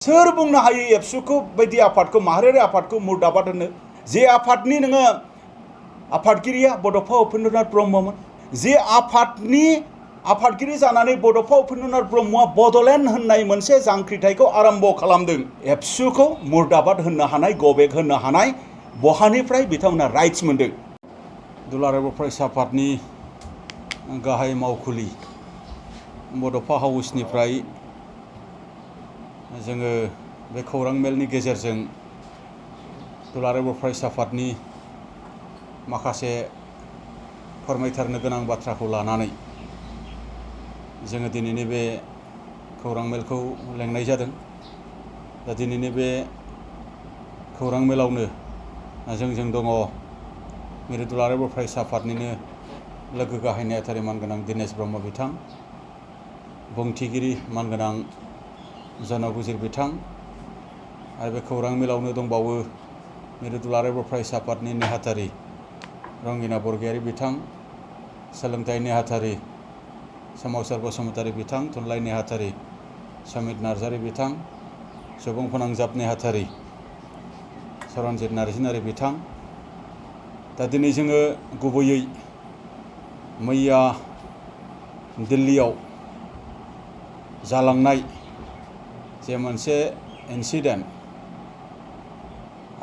सोर बुंनो हायो एबसुखौ बायदि आफादखौ माहारियारि आफादखौ मुर्दाबाद होनो जे आफादनि नोङो आफादगिरिया बड'फा उपेन्द्रनाथ ब्रह्ममोन जे आफादनि आफादगिरि जानानै बड'फा उपेन्द्रनाथ ब्रह्मआ बड'लेण्ड होननाय मोनसे जांख्रिथायखौ आरम्भ खालामदों एबसुखौ मुर्दाबाद होनो हानाय गबेक होनो हानाय बहानिफ्राय बिथांमोना राइट्स मोनदों। दुलाराय बर' फरायसा आफादनि गाहाय मावखुलि बड'फा हाउसनिफ्राय जोङो बे खौरां मेलनि गेजेरजों दुलाराय बर' फरायसा आफादनि माखासे फोरमायथारनो गोनां बाथ्राखौ लानानै जोङो दिनैनि बे खौरां मेलखौ लेंनाय जादों। दा दिनैनि बे खौरां मेलावनो जोंजों दङ मिरु दुलाराय बर' फरायसा आफादनिनो लोगो गाहाय नेहाथारि मानगोनां दिनेश ब्रह्म बिथां, बुंथिगिरि मानगोनां जनगुजिर बिथां आरो बे खौरां मेलावनो दंबावो मिरु दुलाराय बर' फरायसा आफादनि नेहाथारि रंगिना बरगयारी बिथां, सोलोंथाइ नेहाथारि सोमावसार बसुमतारी बिथां, थुनलाइ नेहाथारि समित नार्जारी बिथां, सुबुं फोनांजाब नेहाथारि सरनजित नार्जारी बिथां। दा दिनै जोङो गुबैयै मैया दिल्लीयाव जालांनाय जे मोनसे इन्सिडेन्ट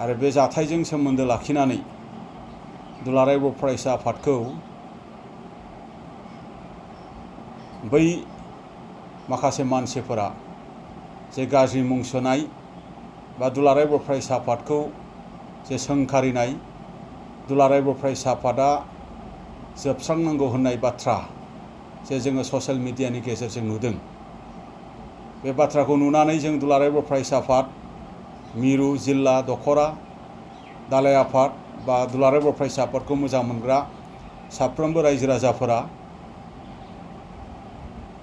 आरो बे जाथायजों सोमोन्दो लाखिनानै दुलाराय बर' फरायसा आफादखौ बै माखासे मानसिफोरा जे गाज्रि मुं सुनाय बा दुलाराय बर' फरायसा आफादखौ जे सोंखारिनाय, दुलाराय बर' फरायसा आफादा जोबस्रांनांगौ होननाय बाथ्रा जे जोङो ससियेल मिडियानि गेजेरजों नुदों। बे बाथ्राखौ नुनानै जों दुलाराय बर' फरायसा आफाद, मिरु जिल्ला दखरा दालाय आफाद बा दुलाराय बर' फरायसा आफादखौ मोजां मोनग्रा साफ्रोमबो रायजो राजाफोरा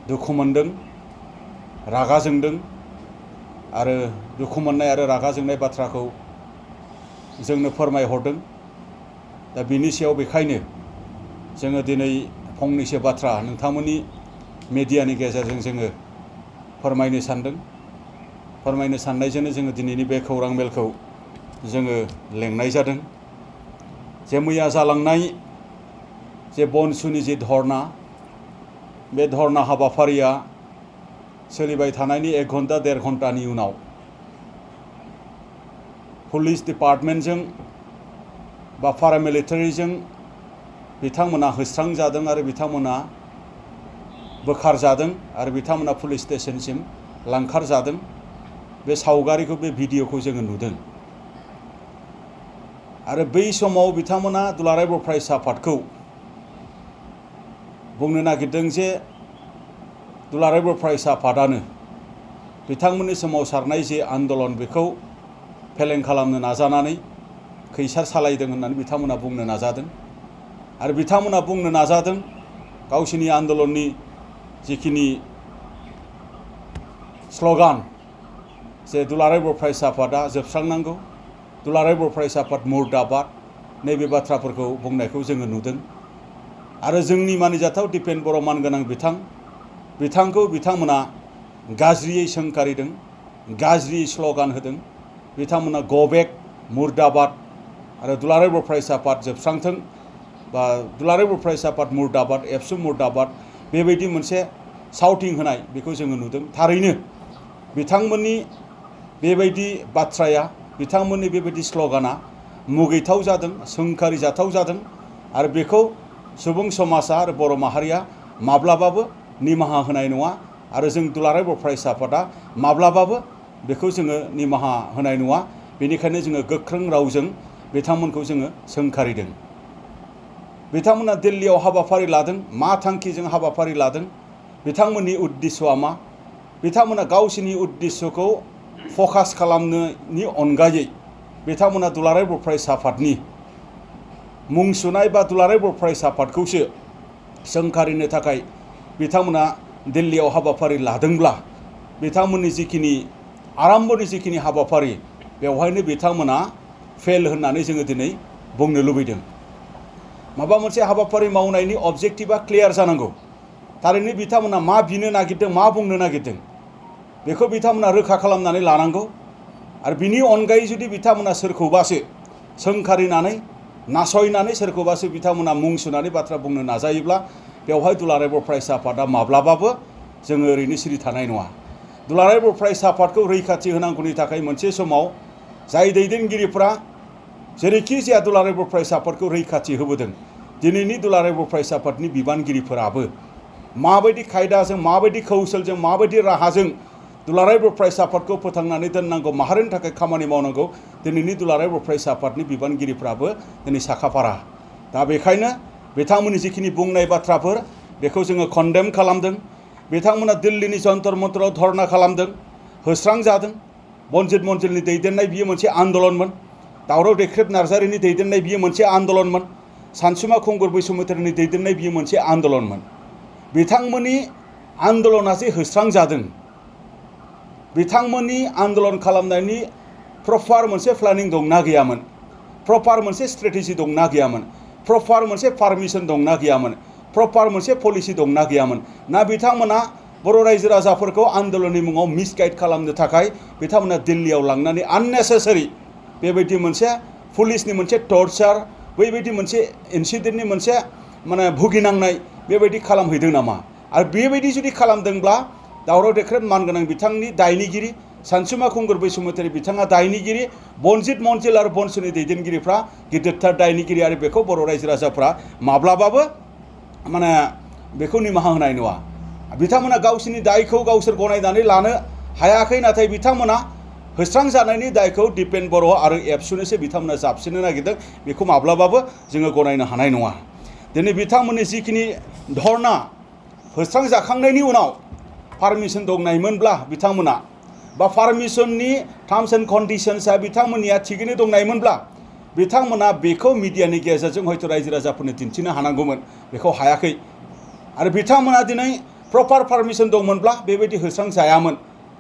दुखु मोनदों, रागा जोंदों आरो दुखु मोननाय आरो रागा जोंनाय बाथ्राखौ जोंनो फोरमायहरदों। दा बिनि सायाव बेखायनो जोङो दिनै फंनैसो बाथ्रा नोंथांमोननि मिडियानि गेजेरजों जोङो फोरमायनो सानदों। फोरमायनो साननायजोंनो जोङो दिनैनि बे खौरां मेलखौ जोङो लेंनाय जादों। जे मैया जालांनाय जे बनसुनि जे धरना, बे धरना हाबाफारिया सोलिबाय थानायनि 1 घन्टा 1.5 घन्टानि उनाव पुलिस डिपार्टमेन्टजों बा पारामिलिटारिजों बिथांमोना होस्रांजादों आरो बिथांमोना बोखारजादों आरो बिथांमोना पुलिस स्टेशनसिम लांखारजादों। बे सावगारिखौ बे भिडिअखौ जोङो नुदों आरो बै समाव बिथांमोना दुलाराय बर' फरायसा आफादखौ बुंनो नागिरदों जे दुलाराय बर' फरायसा आफादानो बिथांमोननि सोमावसारनाय जे आन्दलन बेखौ फेलें खालामनो नाजानानै खैसार सालायदों होननानै बिथांमोना बुंनो नाजादों आरो बिथांमोना बुंनो नाजादों गावसिनि आन्दलननि जिखिनि स्ल'गान जे दुलाराय बर' फरायसा आफादा जोबस्रांनांगौ, दुलाराय बर' फरायसा आफाद मुर्दाबाद, नैबे बाथ्राफोरखौ बुंनायखौ जोङो नुदों आरो जोंनि मानिजाथाव दिपेन बर' मानगोनां बिथांखौ बिथांमोना गाज्रियै सोंखारिदों, गाज्रि स्ल'गान होदों। बिथांमोना गबेक, मुर्दाबाद आरो दुलाराय बर' फरायसा आफाद जोबस्रांथों बा दुलाराय बर' फरायसा आफाद मुर्दाबाद, एबसु मुर्दाबाद बेबायदि मोनसे साउटिं होनाय बेखौ जोङो नुदों। थारैनो बिथांमोननि बेबायदि बाथ्राया, बिथांमोननि बेबायदि स्ल'गाना मुगैथाव जादों, सोंखारि जाथाव जादों आरो बेखौ सुबुं समाजा आरो बर' माहारिया माब्लाबाबो निमाहा होनाय नङा आरो जों दुलाराय बर' फरायसा आफादा माब्लाबाबो बेखौ जोङो निमाहा होनाय नङा। बेनिखायनो जोङो गोख्रों रावजों बिथांमोनखौ जोङो सोंखारिदों। बिथांमोना दिल्लीयाव हाबाफारि लादों, मा थांखिजों हाबाफारि लादों, बिथांमोननि उद्देश्यआ मा, बिथांमोना गावसिनि उद्देश्यखौ फकास खालामनायनि अनगायै बिथांमोना दुलाराय बर' फरायसा आफादनि मुं सुनाय बा दुलाराय बर' फरायसा आफादखौसो सोंखारिनो थाखाय बिथांमोना दिल्लीयाव हाबाफारि लादोंब्ला बिथांमोननि जिखिनि आराम्भनि जिखिनि हाबाफारि बेवहायनो बिथांमोना फेल होननानै जोङो दिनै बुंनो लुबैदों। माबा मोनसे हाबाफारि मावनायनि अबजेक्टिभा क्लियार जानांगौ। थारैनो बिथांमोना मा बिनो नागिरदों, मा बुंनो नागिरदों, बेखौ बिथांमोना रोखा खालामनानै लानांगौ। आरो बिनि अनगायै जुदि बिथांमोना सोरखौबासो सोंखारिनानै नासयनानै सोरखौबासो बिथांमोना मुं सुनानै बाथ्रा बुंनो नाजायोब्ला बेवहाय दुलाराय बर' फरायसा आफादा माब्लाबाबो जोङो ओरैनो सिरि थानाय नङा। दुलाराय बर' फरायसा आफादखौ रैखाथि होनांगौनि थाखाय मोनसे समाव जाय दैदेनगिरिफ्रा जेरैखि जाया दुलाराय बर' फरायसा आफादखौ रैखाथि होबोदों, दिनैनि दुलाराय बर' फरायसा आफादनि बिबानगिरिफोराबो माबायदि खायदाजों, माबायदि कौशलजों, माबायदि राहाजों दुलाराय बर' फरायसा आफादखौ फोथांनानै दोननांगौ, माहारिनि थाखाय खामानि मावनांगौ, दिनैनि दुलाराय बर' फरायसा आफादनि बिबानगिरिफ्राबो दिनै साखाफारा। दा बेखायनो बिथांमोननि जिखिनि बुंनाय बाथ्राफोर बेखौ जोङो कन्डेम खालामदों। बिथांमोना दिल्लीनि जन्तर मन्तराव धर्ना खालामदों, होस्रांजादों। बनजित मन्जिलनि दैदेननाय बियो मोनसे आन्दलनमोन। दावराव देख्रेब नार्जारिनि दैदेननाय बियो मोनसे आन्दलनमोन। सानसुमा खुंगुर बैसुमतारिनि दैदेननाय बियो मोनसे आन्दलनमोन। बिथांमोननि आन्दलना जे होस्रांजादों, बिथांमोननि आन्दलन खालामनायनि प्रपार मोनसे प्लानिं दंना गैयामोन, प्रपार मोनसे स्ट्रेटेजि दंना गैयामोन, प्रपार मोनसे पारमिसन दंना गैयामोन, प्रपार मोनसे पलिसि दंना गैयामोन ना बिथांमोना बर' रायजो राजाफोरखौ आन्दलननि मुङाव मिसगाइड खालामनो थाखाय बिथांमोना दिल्लीयाव लांनानै आननेसेसारि बेबायदि मोनसे पुलिसनि मोनसे टर्चार, बैबायदि मोनसे इन्सिडेन्टनि मोनसे भुगिनांनाय बेबायदि खालामहैदों नामा? आरो बेबायदि जुदि खालामदोंब्ला दावराव देख्रेब मानगोनां बिथांनि दायनिगिरि सानसुमा खुंगुर बैसुमतारि बिथाङा दायनिगिरि, बनजित मन्जिल आरो बनसुनि दैदेनगिरिफ्रा गिदिरथार दायनिगिरि। आरो बेखौ बर' रायजो राजाफ्रा माब्लाबाबो बेखौ निमाहा होनाय नङा। बिथांमोना गावसोरनि दायखौ गावसोर गनायनानै लानो हायाखै, नाथाय बिथांमोना होस्रांजानायनि दायखौ दिपेन बर' आरो एबसुनोसो बिथांमोना जाबसिननो नागिरदों। बेखौ माब्लाबाबो जोङो गनायनो हानाय नङा। दिनै बिथांमोननि जिखिनि धर्ना होस्रांजाखांनायनि उनाव पारमिसन दंनायमोनब्ला बिथांमोना बा पारमिसननि टार्म्स एन्ड कन्डिशन्सआ बिथांमोननिया थिगैनो दंनायमोनब्ला बिथांमोना बेखौ मिडियानि गेजेरजों हयथ' रायजो राजाफोरनो दिन्थिनो हानांगौमोन, बेखौ हायाखै। आरो बिथांमोना दिनै प्रपार पारमिसन दंमोनब्ला बेबायदि होस्रांजायामोन।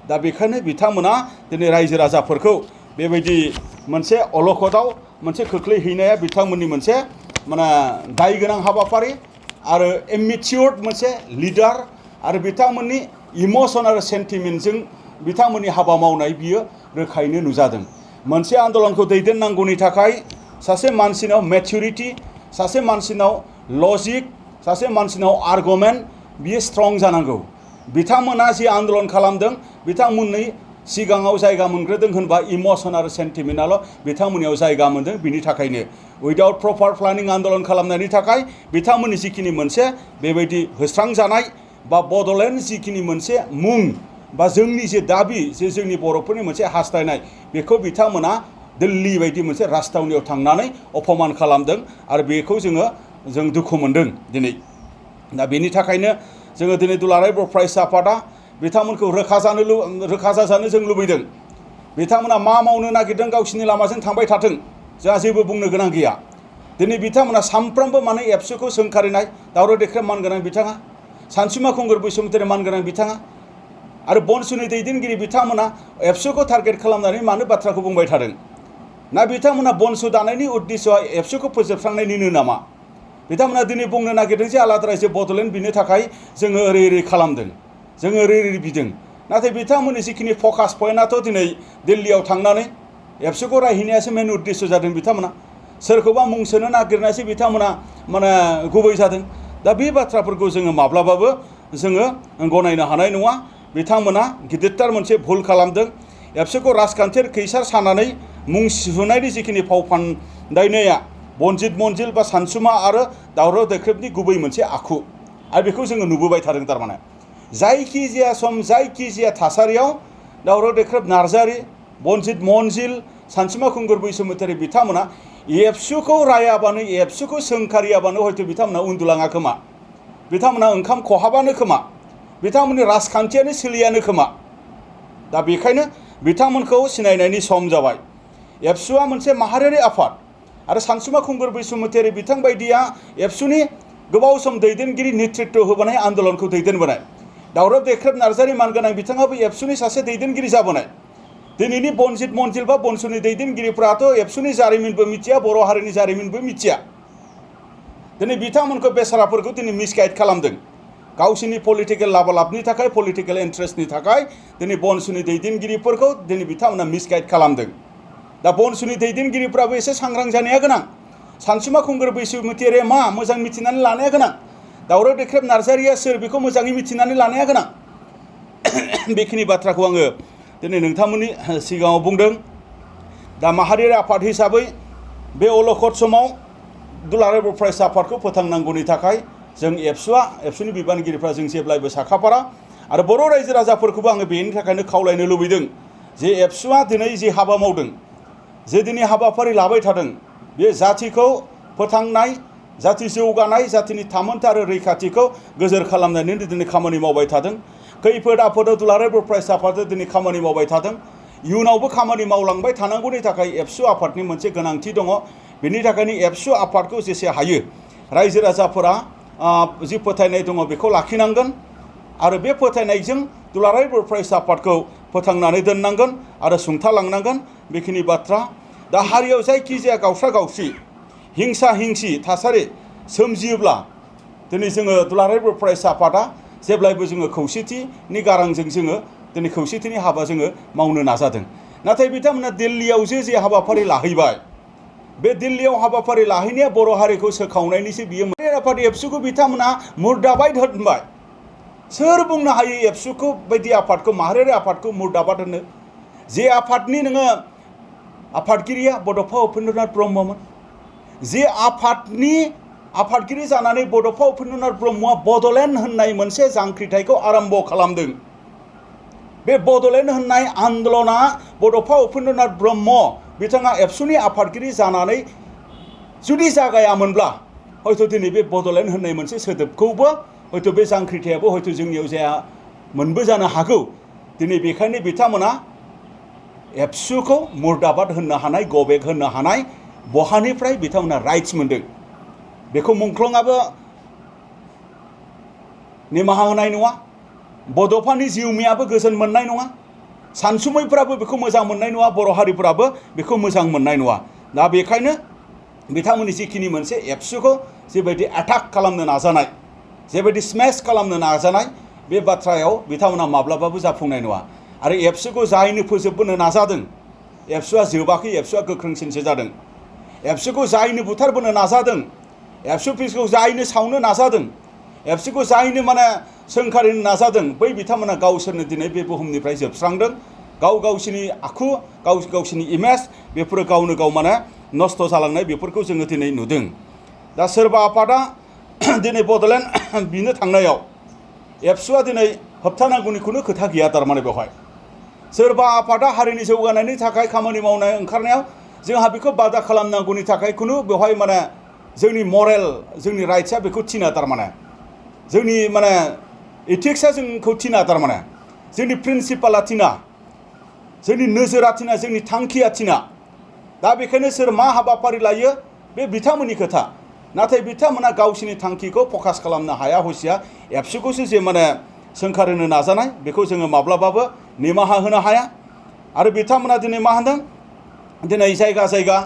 दा बेखायनो बिथांमोना दिनै रायजो राजाफोरखौ बेबायदि मोनसे अलखदाव मोनसे खोख्लैहैनाया बिथांमोननि मोनसे दाय गोनां हाबाफारि आरो एमिच्युर्ड मोनसे लिडार आरो बिथांमोननि इमोसन आरो सेन्टिमेन्टजों बिथांमोननि हाबा मावनाय बियो रोखायैनो नुजादों। मोनसे आन्दलनखौ दैदेननांगौनि थाखाय सासे मानसिनाव मेच्युरिटि, सासे मानसिनाव लजिक, सासे मानसिनाव आर्गुमेन्ट बियो स्ट्रं जानांगौ। बिथांमोना जि आन्दलन खालामदों बिथांमोननि सिगाङाव जायगा मोनग्रोदों होनबा इमोसन आरो सेन्टिमेन्टआल' बिथांमोननियाव जायगा मोनदों। बिनि थाखायनो उइदाउट प्रपार प्लानिं आन्दलन खालामनायनि थाखाय बिथांमोननि जिखिनि मोनसे बेबायदि होस्रांजानाय बा बड'लेण्ड जिखिनि मोनसे मुं बा जोंनि जे दाबि, जे जोंनि बर'फोरनि मोनसे हास्थायनाय, बेखौ बिथांमोना दिल्ली बायदि मोनसे राजथावनियाव थांनानै अपमान खालामदों। आरो बेखौ जों दुखु मोनदों दिनै। दा बेनि थाखायनो जोङो दिनै दुलाराय बर' फरायसा आफादा बिथांमोनखौ रोखा जाजानो जों लुबैदों। बिथांमोना मा मावनो नागिरदों गावसिनि लामाजों थांबाय थाथों, जोंहा जेबो बुंनो गोनां गैया। दिनै बिथांमोना सानफ्रोमबो मानो एबसुखौ सोंखारिनाय, दावराव देख्रेब मानगोनां बिथाङा, सानसुमा खुंगुर बैसुमतारि मानगोनां बिथाङा आरो बनसुनि दैदेनगिरि बिथांमोना एबसुखौ टारगेट खालामनानै मानो बाथ्राखौ बुंबाय थादों? ना बिथांमोना बनसु दानायनि उद्देश्यआ एबसुखौ फोजोबस्रांनायनिनो नामा? बिथांमोना दिनै बुंनो नागिरदों जे आलादा रायजो बड'लेण्ड बिनो थाखाय जोङो ओरै खालामदों, जोङो ओरै बिदों। नाथाय बिथांमोननि जिखिनि फकास पइन्टआथ' दिनै दिल्लीयाव थांनानै एबसुखौ रायहैनायासो मेन उद्देश्य जादों। बिथांमोना सोरखौबा मुं सोनो नागिरनायासो बिथांमोना गुबै जादों। दा बे बाथ्राफोरखौ जोङो माब्लाबाबो जोङो गनायनो हानाय नङा। बिथांमोना गिदिरथार मोनसे भुल खालामदों। एबसुखौ राजखान्थियारि खैसार सानानै मुं सुनायनि जिखिनि फाव फान्दायनाया बनजित मन्जिल बा सानसुमा आरो दावराव देख्रेबनि गुबै मोनसे आखु, आरो बेखौ जोङो नुबोबाय थादों। थारमाने जायखिजाया सम, जायखिजाया थासारियाव दावराव देख्रेब नार्जारि, बनजित मन्जिल, सानसुमा खुंगुर बैसुमतारि बिथांमोना एबसुखौ रायाबानो, एबसुखौ सोंखारियाबानो हयथ' बिथांमोना उन्दुलाङा खोमा, बिथांमोना ओंखाम खहाबानो खोमा, बिथांमोननि राजखान्थियानो सोलियानो खोमा। दा बेखायनो बिथांमोनखौ सिनायनायनि सम जाबाय। एबसुआ मोनसे माहारियारि आफाद आरो सानसुमा खुंगुर बैसुमतारि बिथां बायदिया एबसुनि गोबाव सम दैदेनगिरि नेतृत्व होबोनाय आन्दलनखौ दैदेनबोनाय। दावराव देख्रेब नार्जारि मानगोनां बिथाङाबो एबसुनि सासे दैदेनगिरि जाबोनाय। दिनैनि बनजित मन्जिल बा बनसुनि दैदेनगिरिफ्राथ' एबसुनि जारिमिनबो मिथिया, बर' हारिनि जारिमिनबो मिथिया। दिनै बिथांमोनखौ बेसाराफोरखौ दिनै मिसगाइड खालामदों। गावसिनि पलिटिकेल लाबालाबनि थाखाय पलिटिकेल इन्ट्रेस्टनि थाखाय दिनै बनसुनि दैदेनगिरिफोरखौ दिनै बिथांमोना मिसगाइड खालामदों दा बनसुनि दैदेनगिरिफ्राबो एसे सांग्रां जानाया गोनां सानसुमा खुंगुर बैसुमुतियारि मा मोजां मिथिनानै लानाया गोनां दावराव देख्रेब नार्जारिया सोर बेखौ मोजाङै मिथिनानै लानाया गोनां बेखिनि बाथ्राखौ आङो दिनै नोंथांमोननि सिगाङाव बुंदों दा माहारियारि आफाद हिसाबै बे अलखद समाव दुलाराय बर' फरायसा आफादखौ फोथांनांगौनि थाखाय जों एबसुनि बिबानगिरिफ्रा जों जेब्लायबो साखाफारा आरो बर' रायजो राजाफोरखौबो आङो बेनि थाखायनो खावलायनो लुबैदों जे एबसुआ दिनै जे हाबा मावदों जे दिनै हाबाफारि लाबाय थादों बे जाथिखौ फोथांनाय जाति जौगानाय जातिनि थामोनथा आरो रैखाथिखौ गोजोर खालामनायनि दिनै खामानि मावबाय थादों खैफोद आफोदाव दुलाराय बर' फरायसा आफादा दिनै खामानि मावबाय थादों इयुनावबो खामानि मावलांबाय थानांगौनि थाखाय एबसु आफादनि मोनसे गोनांथि दङ बेनि थाखायनो एबसु आफादखौ जेसे हायो रायजो राजाफोरा जि फोथायनाय दङ बेखौ लाखिनांगोन आरो बे फोथायनायजों दुलाराय बर' फरायसा आफादखौ फोथांनानै दोननांगोन आरो सुंथालांनांगोन बेखिनि बाथ्रा दा हारियाव जायखिजाया गावस्रा गावस्रि हिंसा हिंसि थासारि सोमजियोब्ला दिनै जोङो दुलाराय बर' फरायसा आफादा जेब्लायबो जोङो खौसेथिनि गारांजों जोङो दिनै खौसेथिनि हाबा जोङो मावनो नाजादों नाथाय बिथांमोना दिल्लीयाव जे हाबाफारि लाहैबाय बे दिल्लीयाव हाबाफारि लाहैनाया बर' हारिखौ सोखावनायनिसो बियो आफाद एबसुखौ बिथांमोना मुर्दाबाद होनबाय सोर बुंनो हायो एबसुखौ बायदि आफादखौ माहारियारि आफादखौ मुर्दाबाद होनो जे आफादनि नोङो आफादगिरिया बड'फा उपेन्द्रनाथ ब्रह्ममोन जे आफादनि आफादगिरि जानानै बड'फा उपेन्द्रनाथ ब्रह्मआ बड'लेण्ड होननाय मोनसे जांख्रिथायखौ आरम्भ खालामदों बे बड'लेण्ड होननाय आन्दलना बड'फा उपेन्द्रनाथ ब्रह्म बिथाङा एबसुनि आफादगिरि जानानै जुदि जागायामोनब्ला हयथ' दिनै बे बड'लेण्ड होननाय मोनसे सोदोबखौबो हयथ' बे जांख्रिथायाबो हयथ' जोंनियाव जाया मोनबो जानो हागौ दिनै बेखायनो बिथांमोना एबसुखौ मुर्दाबाद होननो हानाय गबेक होननो हानाय बहानिफ्राय बिथांमोना राइट्स मोनदों बेखौ मुंख्लंआबो निमाहा होनाय नङा बड'फानि जिउमायाबो गोजोन मोननाय नङा सानसुमैफोराबो बेखौ मोजां मोननाय नङा बर' हारिफोराबो बेखौ मोजां मोननाय नङा दा बेखायनो बिथांमोननि जिखिनि मोनसे एबसुखौ जेबायदि एटाक खालामनो नाजानाय जेबायदि स्मेश खालामनो नाजानाय बे बाथ्रायाव बिथांमोना माब्लाबाबो जाफुंनाय नङा आरो एबसुखौ जायनो फोजोबबोनो नाजादों एबसुआ जोबाखै एबसुआ गोख्रोंसिनसो जादों एबसुखौ जायनो बुथारबोनो नाजादों एबसु अफिसखौ जायनो सावनो नाजादों एबसुखौ जायनो माने सोंखारिनो नाजादों बै बिथांमोना गावसोरनो दिनै बे बुहुमनिफ्राय जोबस्रांदों गावसिनि आखु गावसिनि इमेज बेफोरो गावनो गाव माने नस्थ' जालांनाय बेफोरखौ जोङो दिनै नुदों दा सोरबा आफादा दिनै बड'लेण्ड बिनो थांनायाव एबसुआ दिनै होबथानांगौनि खुनु खोथा गैया थारमाने बेवहाय सोरबा आफादा हारिनि जौगानायनि थाखाय खामानि मावनाय ओंखारनायाव जोंहा बेखौ बादा खालामनांगौनि थाखाय खुनु बेवहाय माने जोंनि मरेल जोंनि राइट्सआ बेखौ थिना थारमाने जोंनि माने इथिक्सआ जोंखौ थिना थारमाने जोंनि प्रिन्सिपाला थिना जोंनि नोजोरा थिना जोंनि थांखिया थिना दा बेखायनो सोर मा हाबाफारि लायो बे बिथांमोननि खोथा नाथाय बिथांमोना गावसिनि थांखिखौ फकास खालामनो हाया हसिया एबसुखौसो जे माने सोंखारहोनो नाजानाय बेखौ जोङो माब्लाबाबो निमाहा होनो हाया आरो बिथांमोना दिनै मा होनदों दिनै जायगा जायगा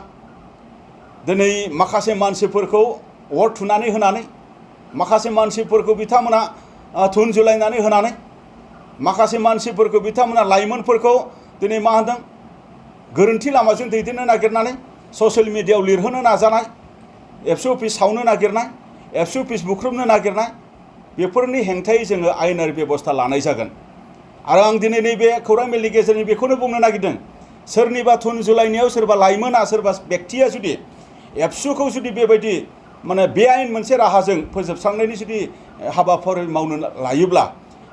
दिनै माखासे मानसिफोरखौ अर थुनानै होनानै माखासे मानसिफोरखौ बिथांमोना थुन जुलायनानै होनानै माखासे मानसिफोरखौ बिथांमोना लाइमोनफोरखौ दिनै मा होनदों गोरोन्थि लामाजों दैदेननो नागिरनानै ससियेल मिडियायाव लिरहोनो नाजानाय एबसु अफिस सावनो नागिरनाय एबसु अफिस बुख्रुबनो नागिरनाय बेफोरनि हेंथायै जोङो आयेनारि बेबस्था लानाय जागोन आरो आं दिनै नैबे खौरां मेलनि गेजेरजों बेखौनो बुंनो नागिरदों सोरनिबा थुन जुलायनायाव सोरबा लाइमोना सोरबा बेक्तिया जुदि एबसुखौ जुदि बेबायदि माने बेआइन मोनसे राहाजों फोजोबस्रांनायनि जुदि हाबाफारि मावनो लायोब्ला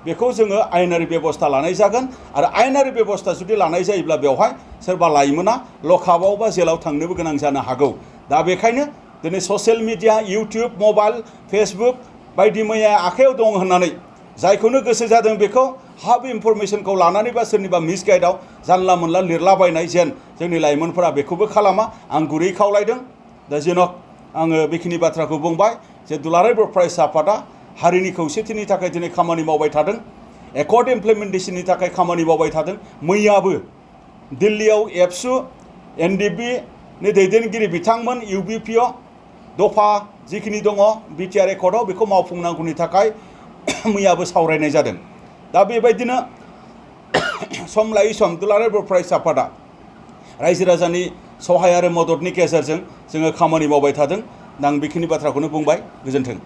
बेखौ जोङो आयेनारि बेबस्था लानाय जागोन आरो आयेनारि बेबस्था जुदि लानाय जायोब्ला बेवहाय सोरबा लाइमोना लकआपआव बा जेलाव थांनोबो गोनां जानो हागौ दा बेखायनो दिनै social media YouTube mobile Facebook बायदि मैया आखायाव दं होननानै जायखौनो गोसो जादों बेखौ हाब इनफरमेसनखौ लानानै बा सोरनिबा मिसगाइडआव जानला मोनला लिरलाबायनाय जेन जोंनि लाइमोनफोरा बेखौबो खालामा आं गुरै खावलायदों दा जेन'क आङो बेखिनि बाथ्राखौ बुंबाय जे दुलाराय बर' फरायसा आफादा हारिनि खौसेथिनि थाखाय दिनै खामानि मावबाय थादों एकर्ड इमप्लिमेन्टेसननि थाखाय खामानि मावबाय थादों मैयाबो दिल्लीयाव एबसु एनडिपिनि दैदेनगिरि बिथांमोन इउबिपिअ दफा जिखिनि दङ बिटिआर एकर्डआव बेखौ मावफुंनांगौनि थाखाय मैयाबो सावरायनाय जादों। दा बेबायदिनो सम लायै सम दुलाराय बर' फरायसा आफादा रायजो राजानि सहाय आरो मददनि गेजेरजों जोङो खामानि मावबाय थादों। आं बेखिनि बाथ्राखौनो बुंबाय। गोजोन्थों।